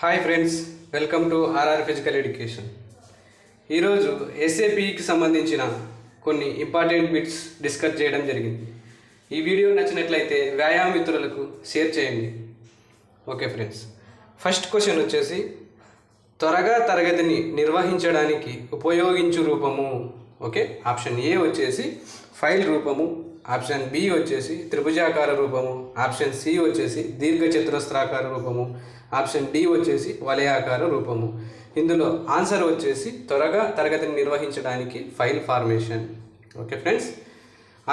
Hi friends, welcome to RR physical education. ఈరోజు ఎస్ఏపికి సంబంధించిన కొన్ని ఇంపార్టెంట్ బిట్స్ డిస్కస్ చేయడం జరిగింది. ఈ వీడియో నచ్చినట్లయితే వ్యాయామ మిత్రులకు షేర్ చేయండి. ఓకే ఫ్రెండ్స్, ఫస్ట్ క్వశ్చన్ వచ్చేసి త్వరగా తరగతిని నిర్వహించడానికి ఉపయోగించు రూపము. ఓకే, ఆప్షన్ ఏ వచ్చేసి ఫైల్ రూపము, ఆప్షన్ బి వచ్చేసి త్రిభుజాకార రూపము, ఆప్షన్ సి వచ్చేసి దీర్ఘచతురస్రాకార రూపము, ఆప్షన్ డి వచ్చేసి వలయాకార రూపము. ఇందులో ఆన్సర్ వచ్చేసి త్వరగా తరగతిని నిర్వహించడానికి file formation. Okay friends,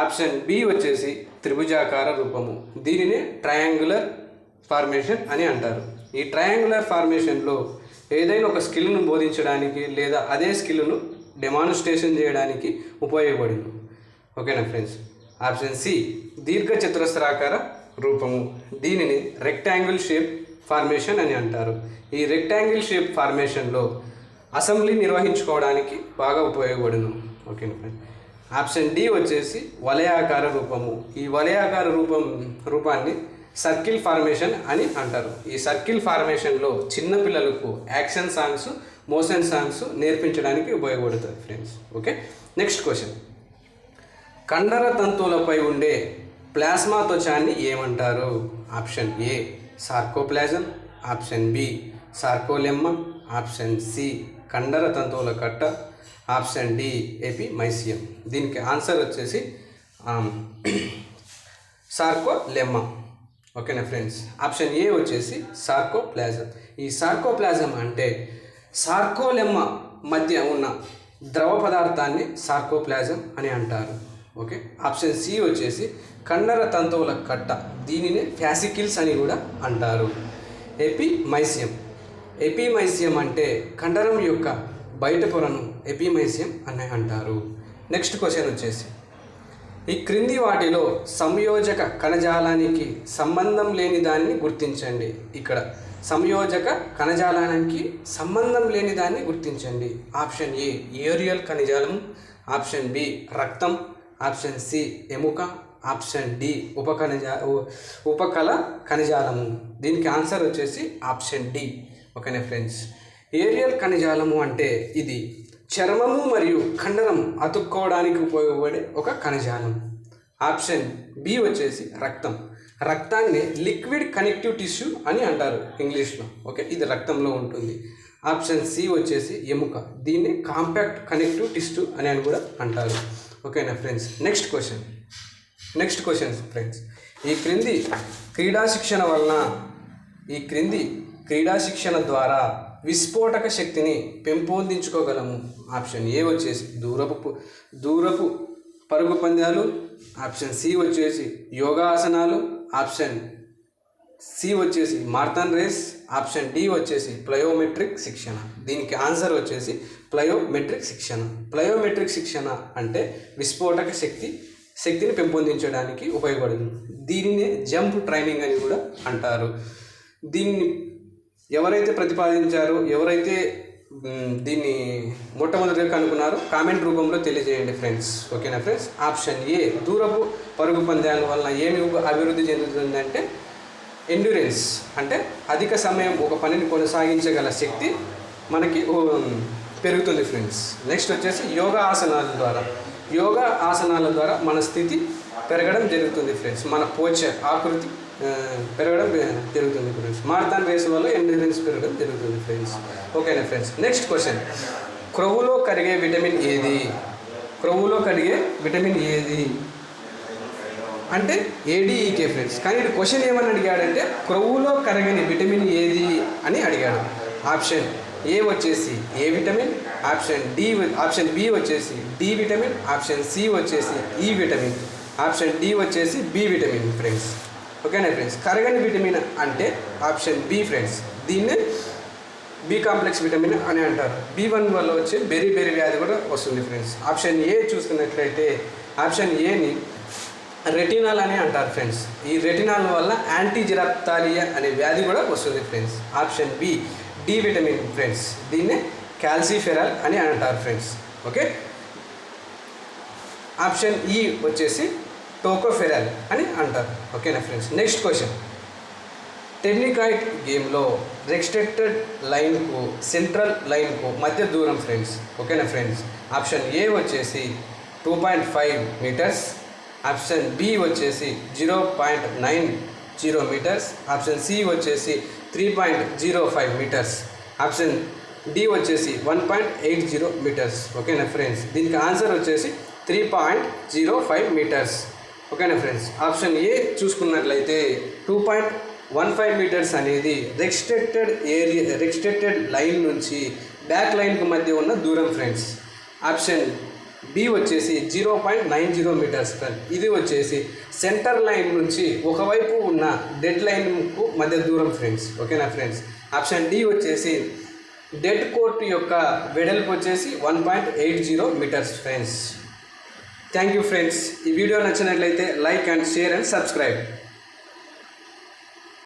option B వచ్చేసి త్రిభుజాకార రూపము. దీనినే ట్రయాంగులర్ ఫార్మేషన్ అని అంటారు. ఈ ట్రయాంగులర్ ఫార్మేషన్లో ఏదైనా ఒక స్కిల్ను బోధించడానికి లేదా అదే స్కిల్ను డెమాన్స్ట్రేషన్ చేయడానికి ఉపయోగపడింది. ఓకేనా ఫ్రెండ్స్, ఆప్షన్ సి దీర్ఘచతురస్రాకార రూపము. దీనిని రెక్టాంగిల్ షేప్ ఫార్మేషన్ అని అంటారు. ఈ రెక్టాంగిల్ షేప్ ఫార్మేషన్లో అసెంబ్లీ నిర్వహించుకోవడానికి బాగా ఉపయోగపడును. ఓకేనా ఫ్రెండ్స్, ఆప్షన్ డి వచ్చేసి వలయాకార రూపము. ఈ వలయాకార రూపాన్ని సర్కిల్ ఫార్మేషన్ అని అంటారు. ఈ సర్కిల్ ఫార్మేషన్లో చిన్నపిల్లలకు యాక్షన్ సాంగ్స్, మోషన్ సాంగ్స్ నేర్పించడానికి ఉపయోగపడుతుంది ఫ్రెండ్స్. ఓకే, నెక్స్ట్ క్వశ్చన్, కండర తంతువులపై ఉండే ప్లాస్మా త్వచాన్ని ఏమంటారు? Option A sarcoplasm, option B sarcolemma, option C కండర తంతువుల కట్ట, ఆప్షన్ డి ఎపిమైసియం. దీనికి ఆన్సర్ వచ్చేసి సార్కోలెమ్మా. ఓకేనా ఫ్రెండ్స్, ఆప్షన్ ఏ వచ్చేసి సార్కోప్లాజం. ఈ సార్కోప్లాజం అంటే సార్కోలెమ్మా మధ్య ఉన్న ద్రవ పదార్థాన్ని సార్కోప్లాజం అని అంటారు. ఓకే, ఆప్షన్ సి వచ్చేసి కండర తంతువుల కట్ట. దీనిని ఫ్యాసికిల్స్ అని కూడా అంటారు. ఎపిమైసియం అంటే కండరం యొక్క బయట పొరను ఎపిమైసియం అని అంటారు. నెక్స్ట్ క్వశ్చన్ వచ్చేసి ఈ క్రింది వాటిలో సంయోజక కణజాలానికి సంబంధం లేని దాన్ని గుర్తించండి. ఇక్కడ సంయోజక కణజాలానికి సంబంధం లేని దాన్ని గుర్తించండి. ఆప్షన్ ఏ ఏరియల్ కణజాలం, ఆప్షన్ బి రక్తం, ఆప్షన్ సి ఎముక, ఆప్షన్ డి ఉపకల కణజాలము. దీనికి ఆన్సర్ వచ్చేసి ఆప్షన్ డి. ఓకేనా ఫ్రెండ్స్, ఏరియల్ కణజాలము అంటే ఇది చర్మము మరియు కండరం అతుక్కోవడానికి ఉపయోగపడే ఒక కణజాలం. ఆప్షన్ బి వచ్చేసి రక్తం. రక్తాన్ని లిక్విడ్ కనెక్టివ్ టిష్యూ అని అంటారు ఇంగ్లీష్లో. ఓకే, ఇది రక్తంలో ఉంటుంది. ఆప్షన్ సి వచ్చేసి ఎముక. దీన్ని కాంపాక్ట్ కనెక్టివ్ టిష్యూ అని కూడా అంటారు. ఓకేనా ఫ్రెండ్స్, నెక్స్ట్ క్వశ్చన్ ఫ్రెండ్స్, ఈ క్రింది క్రీడా శిక్షణ ద్వారా విస్ఫోటక శక్తిని పెంపొందించుకోగలము. ఆప్షన్ ఏ వచ్చేసి దూరపు పరుగు పందాలు, ఆప్షన్ సి వచ్చేసి యోగాసనాలు, ఆప్షన్ సి వచ్చేసి మారథాన్ రేస్, ఆప్షన్ డి వచ్చేసి ప్లయోమెట్రిక్ శిక్షణ. దీనికి ఆన్సర్ వచ్చేసి ప్లయోమెట్రిక్ శిక్షణ. ప్లయోమెట్రిక్ శిక్షణ అంటే విస్ఫోటక శక్తిని పెంపొందించడానికి ఉపయోగపడుతుంది. దీనినే జంప్ ట్రైనింగ్ అని కూడా అంటారు. దీన్ని ఎవరైతే ప్రతిపాదించారో, ఎవరైతే దీన్ని మొట్టమొదటిగా కనుక్కున్నారో కామెంట్ రూపంలో తెలియజేయండి ఫ్రెండ్స్. ఓకేనా ఫ్రెండ్స్, ఆప్షన్ ఏ దూరపు పరుగు పందాల వల్ల ఏమి అభివృద్ధి చెందుతుందంటే ఎండ్యూరెన్స్, అంటే అధిక సమయం ఒక పనిని కొనసాగించగల శక్తి మనకి పెరుగుతుంది ఫ్రెండ్స్. నెక్స్ట్ వచ్చేసి యోగా ఆసనాల ద్వారా మన స్థితి పెరగడం జరుగుతుంది ఫ్రెండ్స్. మన పోచర్ ఆకృతి పెరగడం జరుగుతుంది ఫ్రెండ్స్. మారథాన్ రేస్ వల్ల ఎండ్యూరెన్స్ పెరగడం జరుగుతుంది ఫ్రెండ్స్. ఓకేనా ఫ్రెండ్స్, నెక్స్ట్ క్వశ్చన్, క్రొవ్వులో కరిగే విటమిన్ ఏది అంటే ఏడీఈకే ఫ్రెండ్స్. కానీ ఇది క్వశ్చన్ ఏమని అడిగాడంటే క్రొవ్వులో కరగని విటమిన్ ఏది అని అడిగాడు. ఆప్షన్ ఏ వచ్చేసి ఏ విటమిన్, ఆప్షన్ బి వచ్చేసి డి విటమిన్, ఆప్షన్ సి వచ్చేసి ఈ విటమిన్, ఆప్షన్ డి వచ్చేసి బి విటమిన్ ఫ్రెండ్స్. ఓకేనా ఫ్రెండ్స్, కరగని విటమిన్ అంటే ఆప్షన్ బి ఫ్రెండ్స్. దీన్నే బి కాంప్లెక్స్ విటమిన్ అని అంటారు. B1 వల్ల వచ్చే బెరీ వ్యాధి కూడా వస్తుంది ఫ్రెండ్స్. ఆప్షన్ ఏ చూసుకున్నట్లయితే ఆప్షన్ ఏని రెటినాల్ అని అంటారు ఫ్రెండ్స్. ఈ రెటినాల్ వల్ల యాంటీజిరాప్తాలియా అనే వ్యాధి కూడా వస్తుంది friends. Option B D vitamin friends. దీన్నే క్యాల్సిఫెరాల్ అని అంటారు ఫ్రెండ్స్. ఓకే, ఆప్షన్ ఈ వచ్చేసి టోకోఫెరాల్ అని అంటారు. ఓకేనా ఫ్రెండ్స్, నెక్స్ట్ క్వశ్చన్, టెర్నికాయిట్ గేమ్లో రెస్ట్రిక్టెడ్ లైన్కు సెంట్రల్ లైన్కు మధ్య దూరం ఫ్రెండ్స్. ఓకేనా ఫ్రెండ్స్? ఆప్షన్ ఏ వచ్చేసి 2.5 మీటర్స్, ఆప్షన్ బి వచ్చేసి 0.90 మీటర్స్, ఆప్షన్ సి వచ్చేసి 3.05 మీటర్స్, ఆప్షన్ డి వచ్చేసి 1.80 మీటర్స్. ఓకేనా ఫ్రెండ్స్? దీనికి ఆన్సర్ వచ్చేసి 3.05 మీటర్స్. ఓకేనా ఫ్రెండ్స్? ఆప్షన్ ఏ చూసుకున్నట్లయితే 2.15 మీటర్స్ అనేది రెస్ట్రిక్టెడ్ లైన్ నుంచి బ్యాక్ లైన్కి మధ్య ఉన్న దూరం ఫ్రెండ్స్. ఆప్షన్ బి వచ్చేసి 0.90 మీటర్స్ ఫ్రెండ్స్. ఇది వచ్చేసి సెంటర్ లైన్ నుంచి ఒకవైపు ఉన్న డెడ్ లైన్కు మధ్య దూరం ఫ్రెండ్స్. ఓకేనా ఫ్రెండ్స్? ఆప్షన్ డి వచ్చేసి డెడ్ కోర్ట్ యొక్క వెడల్పు వచ్చేసి 1.80 metres friends. Thank you friends. ఈ వీడియో నచ్చినట్లయితే like and share and subscribe.